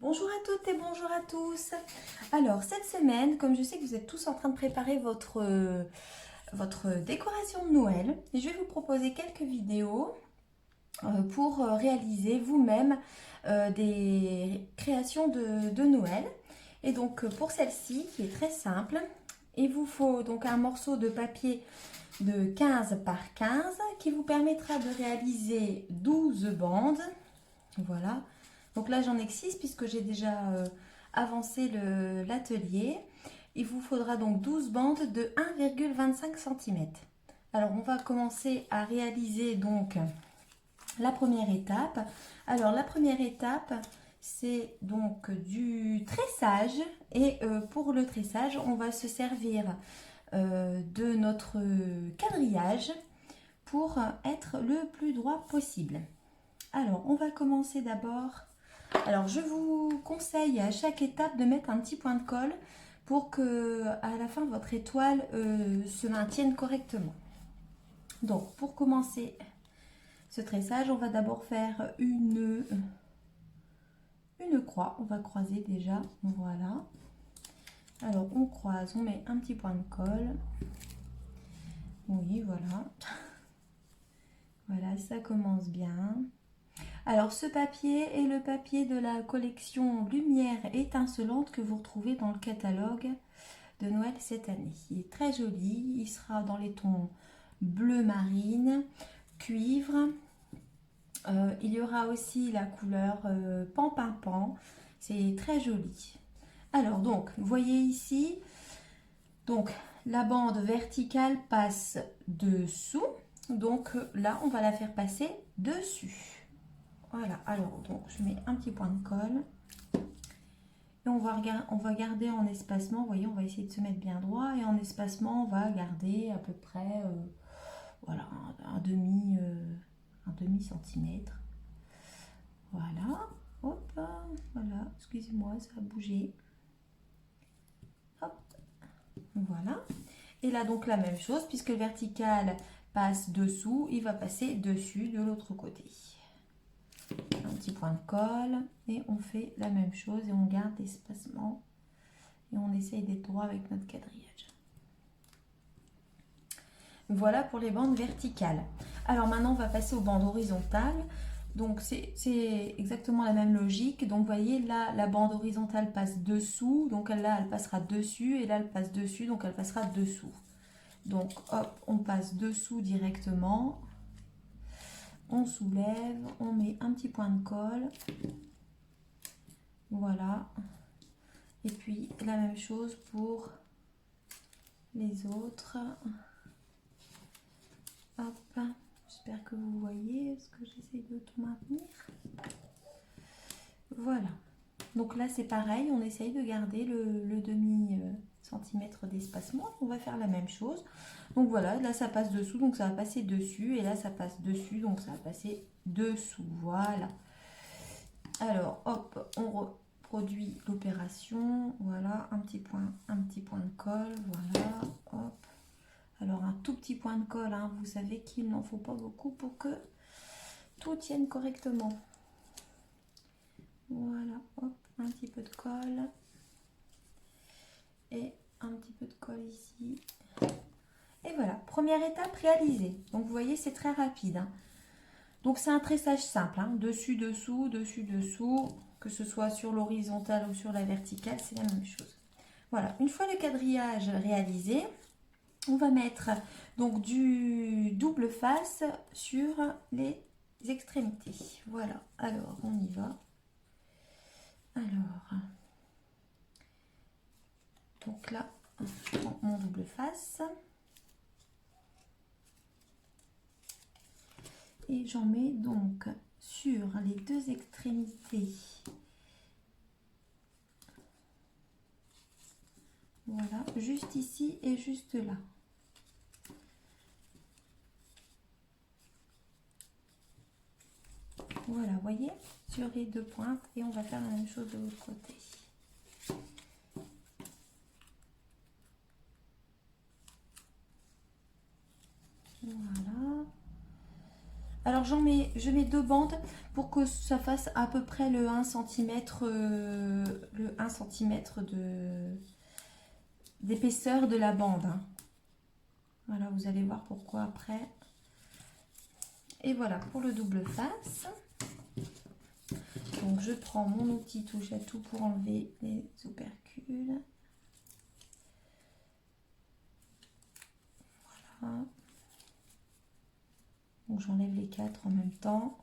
Bonjour à toutes et bonjour à tous. Alors cette semaine, comme je sais que vous êtes tous en train de préparer votre décoration de Noël, je vais vous proposer quelques vidéos pour réaliser vous-même des créations de Noël. Et donc pour celle-ci, qui est très simple, il vous faut donc un morceau de papier de 15 par 15 qui vous permettra de réaliser 12 bandes. Voilà. Donc là, j'en ai que 6 puisque j'ai déjà avancé l'atelier. Il vous faudra donc 12 bandes de 1,25 cm. Alors, on va commencer à réaliser donc la première étape. Alors, la première étape, c'est donc du tressage. Et pour le tressage, on va se servir de notre quadrillage pour être le plus droit possible. Alors, on va commencer d'abord. Alors, je vous conseille à chaque étape de mettre un petit point de colle pour que à la fin votre étoile se maintienne correctement. Donc, pour commencer ce tressage, on va d'abord faire une croix. On va croiser déjà. Voilà. Alors, on croise, on met un petit point de colle. Oui, voilà. Voilà, ça commence bien. Alors ce papier est le papier de la collection Lumière étincelante que vous retrouvez dans le catalogue de Noël cette année. Il est très joli, il sera dans les tons bleu marine, cuivre. Il y aura aussi la couleur pan-pin-pan, c'est très joli. Alors donc, vous voyez ici, donc la bande verticale passe dessous, donc là on va la faire passer dessus. Voilà, alors donc je mets un petit point de colle et on va garder en espacement, vous voyez, on va essayer de se mettre bien droit et en espacement on va garder à peu près voilà, un demi centimètre. Voilà, hop, voilà, excusez-moi, ça a bougé. Hop, voilà. Et là donc la même chose, puisque le vertical passe dessous, il va passer dessus de l'autre côté. Un petit point de colle et on fait la même chose et on garde l'espacement et on essaye d'être droit avec notre quadrillage. Voilà pour les bandes verticales. Alors maintenant on va passer aux bandes horizontales. Donc c'est exactement la même logique. Donc vous voyez là la bande horizontale passe dessous, donc là elle passera dessus et là elle passe dessus, donc elle passera dessous. Donc hop, on passe dessous directement. On soulève, on met un petit point de colle. Voilà. Et puis la même chose pour les autres. Hop, j'espère que vous voyez, est-ce que j'essaie de tout maintenir? Voilà. Donc là c'est pareil, on essaye de garder le demi centimètre d'espacement. On va faire la même chose. Donc voilà, là ça passe dessous, donc ça va passer dessus. Et là ça passe dessus, donc ça va passer dessous. Voilà. Alors hop, on reproduit l'opération. Voilà, un petit point de colle. Voilà, hop. Alors un tout petit point de colle, hein. Vous savez qu'il n'en faut pas beaucoup pour que tout tienne correctement. Voilà, hop, un petit peu de colle. Et un petit peu de colle ici. Et voilà, première étape réalisée. Donc vous voyez, c'est très rapide, hein. Donc c'est un tressage simple, hein. Dessus, dessous, dessus, dessous. Que ce soit sur l'horizontale ou sur la verticale, c'est la même chose. Voilà, une fois le quadrillage réalisé, on va mettre donc du double face sur les extrémités. Voilà, alors on y va. Alors, donc là, je prends mon double face. Et j'en mets donc sur les deux extrémités. Voilà, juste ici et juste là. Voilà, vous voyez, sur les deux pointes. Et on va faire la même chose de l'autre côté. Voilà. Alors je mets 2 bandes pour que ça fasse à peu près le 1 cm, d'épaisseur de la bande. Hein. Voilà, vous allez voir pourquoi après. Et voilà pour le double face. Donc je prends mon outil touche à tout pour enlever les opercules. Voilà. Donc j'enlève les 4 en même temps.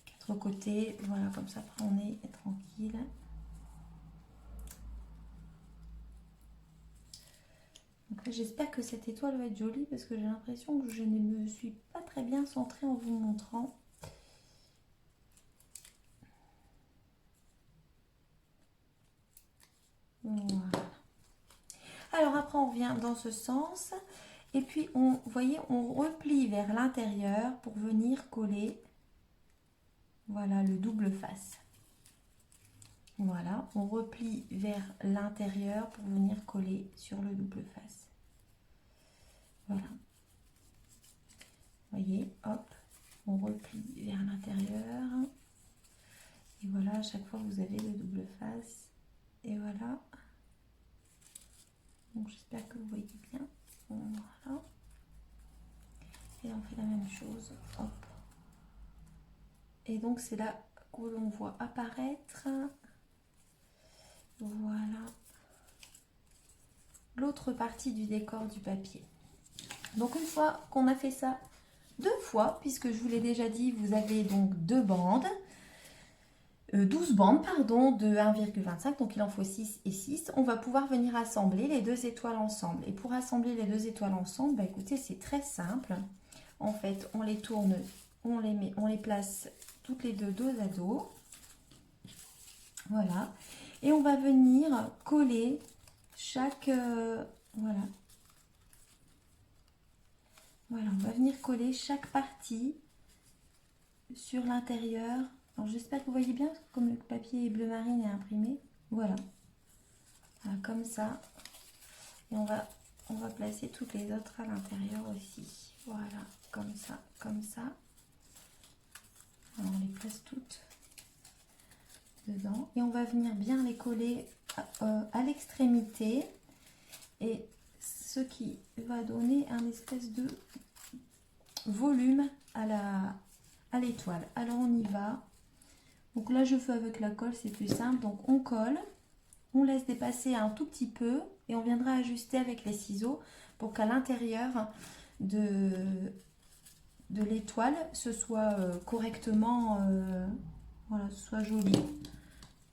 Les 4 côtés. Voilà, comme ça après on est tranquille. Donc là j'espère que cette étoile va être jolie parce que j'ai l'impression que je ne me suis pas très bien centrée en vous montrant. Voilà. Alors après on revient dans ce sens et puis vous voyez, on replie vers l'intérieur pour venir coller, voilà, le double face. Voilà, on replie vers l'intérieur pour venir coller sur le double face. Voilà. Vous voyez, hop, on replie vers l'intérieur. Et voilà, à chaque fois vous avez le double face. Et voilà. Donc j'espère que vous voyez bien. Voilà. Et on fait la même chose. Hop. Et donc c'est là que l'on voit apparaître. Voilà. L'autre partie du décor du papier. Donc une fois qu'on a fait ça 2 fois, puisque je vous l'ai déjà dit, vous avez donc 2 bandes. 12 bandes pardon, de 1,25, donc il en faut 6 et 6. On va pouvoir venir assembler les 2 étoiles ensemble. Et pour assembler les 2 étoiles ensemble, bah écoutez, c'est très simple. En fait, on les tourne, on les place toutes les deux dos à dos. Voilà. Et on va venir coller chaque... voilà. Voilà, on va venir coller chaque partie sur l'intérieur. Alors j'espère que vous voyez bien, comme le papier bleu marine est imprimé. Voilà. Voilà, comme ça. Et on va placer toutes les autres à l'intérieur aussi. Voilà, comme ça, comme ça. Alors on les place toutes dedans. Et on va venir bien les coller à l'extrémité. Et ce qui va donner un espèce de volume à l'étoile. Alors on y va. Donc là je fais avec la colle, c'est plus simple. Donc on colle, on laisse dépasser un tout petit peu et on viendra ajuster avec les ciseaux pour qu'à l'intérieur de l'étoile ce soit correctement, voilà, ce soit joli.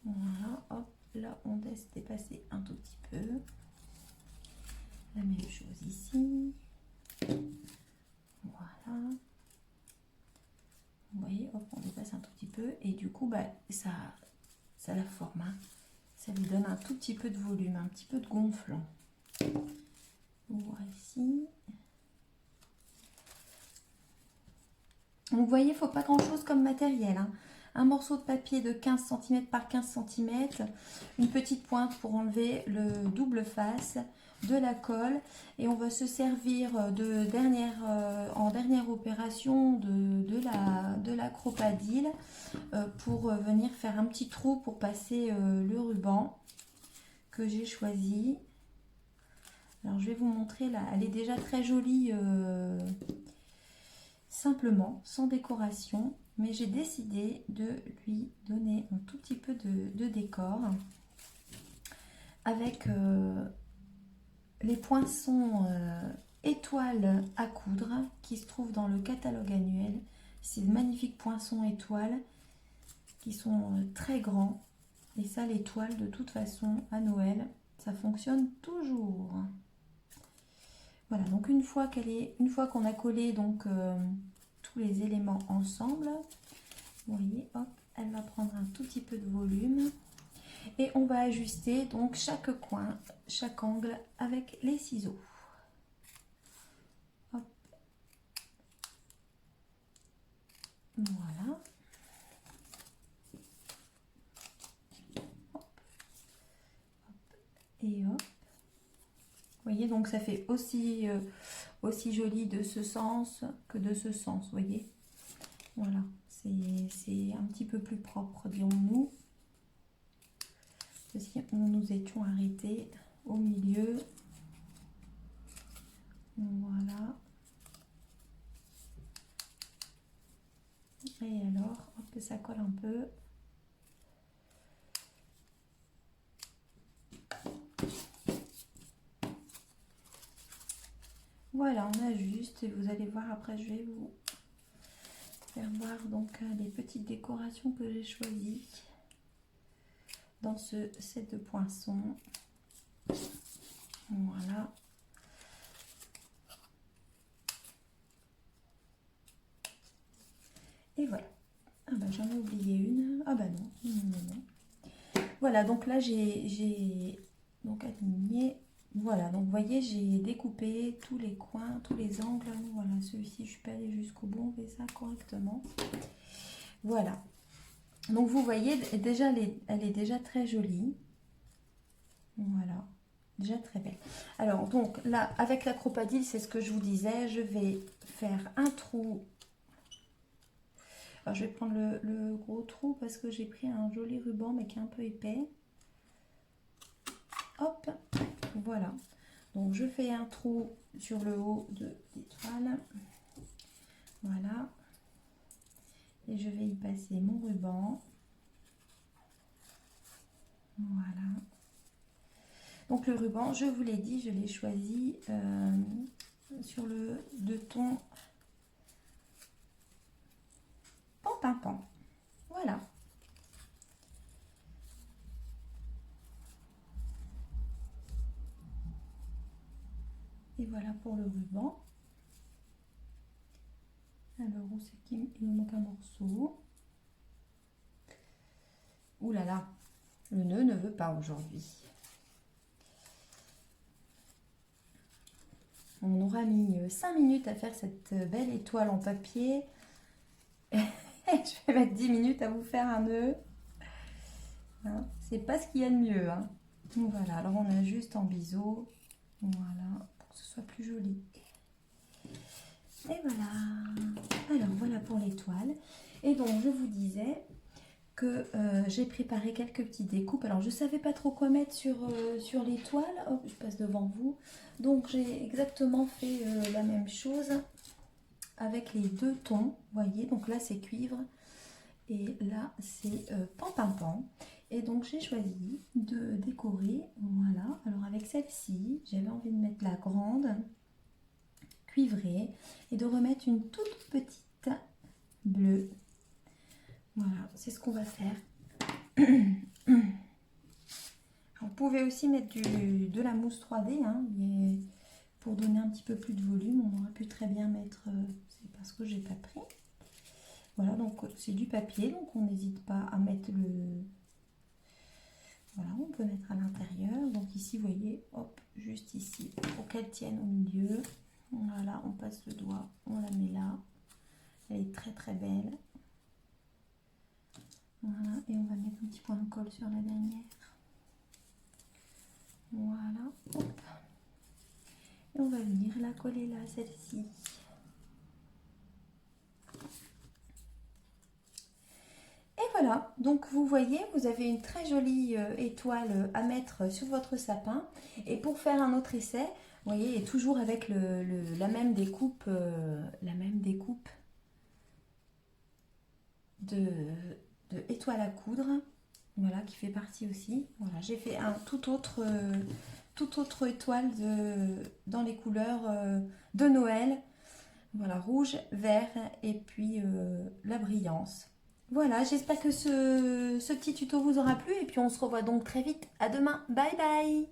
Voilà, hop, là on laisse dépasser un tout petit peu. La même chose ici. Voilà. Vous voyez, hop, on dépasse un tout petit peu et du coup, bah, ça la forme. Hein. Ça lui donne un tout petit peu de volume, un petit peu de gonflant. Voilà ici. Donc, vous voyez, il ne faut pas grand chose comme matériel. Hein. Un morceau de papier de 15 cm par 15 cm, une petite pointe pour enlever le double face, de la colle et on va se servir en dernière opération de la cropadile pour venir faire un petit trou pour passer le ruban que j'ai choisi. Alors je vais vous montrer là, elle est déjà très jolie simplement, sans décoration, mais j'ai décidé de lui donner un tout petit peu de décor avec les poinçons étoiles à coudre qui se trouvent dans le catalogue annuel. Ces magnifiques poinçons étoiles qui sont très grands. Et ça, l'étoile, de toute façon, à Noël, ça fonctionne toujours. Voilà, donc une fois qu'on a collé donc tous les éléments ensemble, vous voyez, hop, elle va prendre un tout petit peu de volume. Et on va ajuster donc chaque coin, chaque angle avec les ciseaux. Hop. Voilà. Hop. Hop. Et hop. Vous voyez, voyez, donc ça fait aussi, aussi joli de ce sens que de ce sens, vous voyez. Voilà, c'est un petit peu plus propre, dirons-nous. Si nous étions arrêtés au milieu. Voilà. Et alors, hop, ça colle un peu. Voilà, on ajuste et vous allez voir, après je vais vous faire voir donc les petites décorations que j'ai choisies dans ce set de poinçons. Voilà. Et voilà. Ah bah j'en ai oublié une. Ah bah non, non, non, non. Voilà, donc là j'ai donc aligné. Voilà, donc vous voyez, j'ai découpé tous les coins, tous les angles. Voilà, celui-ci, je suis pas allée jusqu'au bout, on fait ça correctement. Voilà. Donc vous voyez, déjà, elle est déjà très jolie. Voilà, déjà très belle. Alors, donc là, avec la cropadille, c'est ce que je vous disais, je vais faire un trou. Alors, je vais prendre le gros trou parce que j'ai pris un joli ruban, mais qui est un peu épais. Hop, voilà. Donc je fais un trou sur le haut de l'étoile. Voilà. Et je vais y passer mon ruban. Voilà. Donc le ruban, je vous l'ai dit, je l'ai choisi sur le de ton pan-pin-pan. Voilà. Et voilà pour le ruban. Alors, où c'est qu'il me manque un morceau? Ouh là là, le nœud ne veut pas aujourd'hui. On aura mis 5 minutes à faire cette belle étoile en papier. Je vais mettre 10 minutes à vous faire un nœud. Hein, c'est pas ce qu'il y a de mieux. Hein. Donc voilà, alors on ajuste en biseau. Voilà, pour que ce soit plus joli. Et voilà. Alors voilà pour l'étoile. Et donc je vous disais que j'ai préparé quelques petites découpes. Alors je savais pas trop quoi mettre sur l'étoile. Hop, je passe devant vous. Donc j'ai exactement fait la même chose avec les deux tons. Vous voyez, donc là c'est cuivre et là c'est pan-pin-pan. Et donc j'ai choisi de décorer. Voilà. Alors avec celle-ci, j'avais envie de mettre la grande cuivrée et de remettre une toute petite bleue. Voilà, c'est ce qu'on va faire. Vous pouvez aussi mettre de la mousse 3D, hein, pour donner un petit peu plus de volume. On aurait pu très bien mettre, c'est parce que j'ai pas pris. Voilà, donc c'est du papier, donc on n'hésite pas à mettre le... Voilà, on peut mettre à l'intérieur. Donc ici, vous voyez, hop, juste ici, pour qu'elle tienne au milieu. Voilà, on passe le doigt, on la met là. Elle est très très belle. Voilà, et on va mettre un petit point de colle sur la dernière. Voilà, hop. Et on va venir la coller là, celle-ci. Et voilà, donc vous voyez, vous avez une très jolie étoile à mettre sur votre sapin. Et pour faire un autre essai, vous voyez, et toujours avec la même découpe, de étoile à coudre, voilà, qui fait partie aussi. Voilà, j'ai fait un toute autre étoile dans les couleurs de Noël. Voilà, rouge, vert et puis la brillance. Voilà, j'espère que ce petit tuto vous aura plu et puis on se revoit donc très vite. À demain, bye bye.